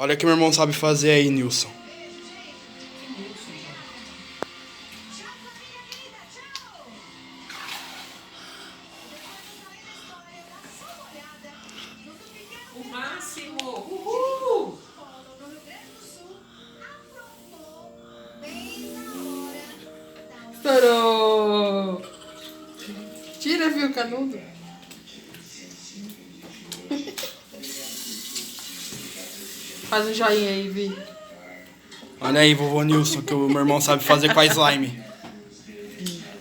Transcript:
Olha o que meu irmão sabe fazer aí, Nilson. O máximo! Uhul! Estourou! Tira, viu, canudo? Faz um joinha aí, Vi. Olha aí, vovô Nilson, que o meu irmão sabe fazer com a slime.